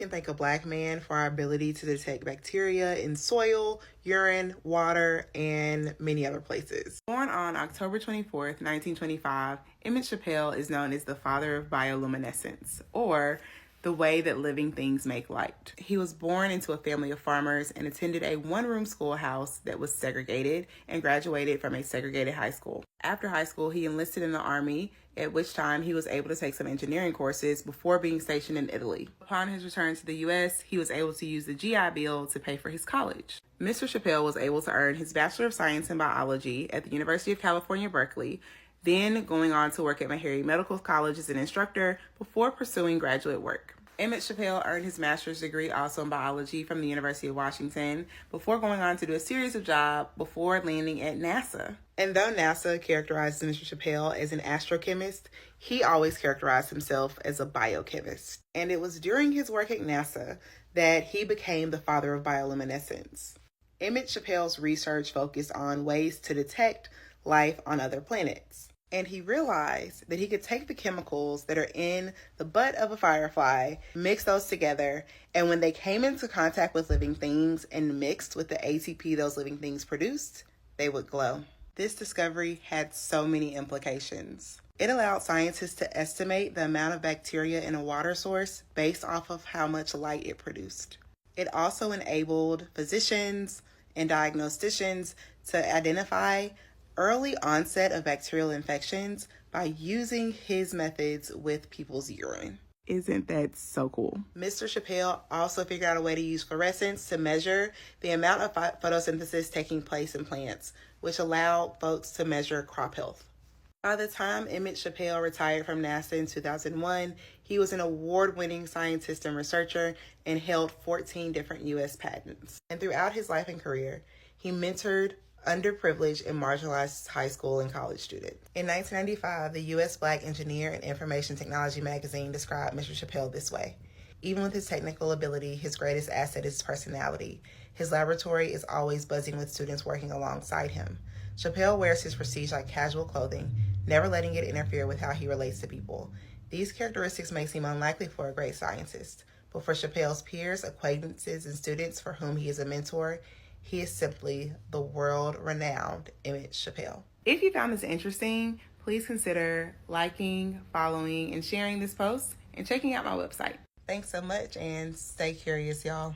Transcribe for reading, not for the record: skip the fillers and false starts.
We can thank a Black man for our ability to detect bacteria in soil, urine, water, and many other places. Born on October 24th, 1925, Emmett Chappell is known as the father of bioluminescence, or the way that living things make light. He was born into a family of farmers and attended a one-room schoolhouse that was segregated and graduated from a segregated high school. After high school, he enlisted in the Army, at which time he was able to take some engineering courses before being stationed in Italy. Upon his return to the U.S., he was able to use the GI Bill to pay for his college. Mr. Chappell was able to earn his Bachelor of Science in Biology at the University of California, Berkeley, then going on to work at Meharry Medical College as an instructor before pursuing graduate work. Emmett Chappell earned his master's degree also in biology from the University of Washington before going on to do a series of jobs before landing at NASA. And though NASA characterized Mr. Chappell as an astrochemist, he always characterized himself as a biochemist. And it was during his work at NASA that he became the father of bioluminescence. Emmett Chappell's research focused on ways to detect life on other planets. And he realized that he could take the chemicals that are in the butt of a firefly, mix those together, and when they came into contact with living things and mixed with the ATP those living things produced, they would glow. This discovery had so many implications. It allowed scientists to estimate the amount of bacteria in a water source based off of how much light it produced. It also enabled physicians and diagnosticians to identify early onset of bacterial infections by using his methods with people's urine. Isn't that so cool? Mr. Chappell also figured out a way to use fluorescence to measure the amount of photosynthesis taking place in plants, which allowed folks to measure crop health. By the time Emmett Chappell retired from NASA in 2001, he was an award-winning scientist and researcher and held 14 different U.S. patents. And throughout his life and career, he mentored underprivileged and marginalized high school and college students. In 1995, the U.S. Black Engineer and Information Technology magazine described Mr. Chappell this way: "Even with his technical ability, his greatest asset is his personality. His laboratory is always buzzing with students working alongside him. Chappell wears his prestige like casual clothing, never letting it interfere with how he relates to people. These characteristics makes him unlikely for a great scientist. But for Chappell's peers, acquaintances, and students for whom he is a mentor, he is simply the world-renowned Emmett Chappell." If you found this interesting, please consider liking, following, and sharing this post, and checking out my website. Thanks so much, and stay curious, y'all.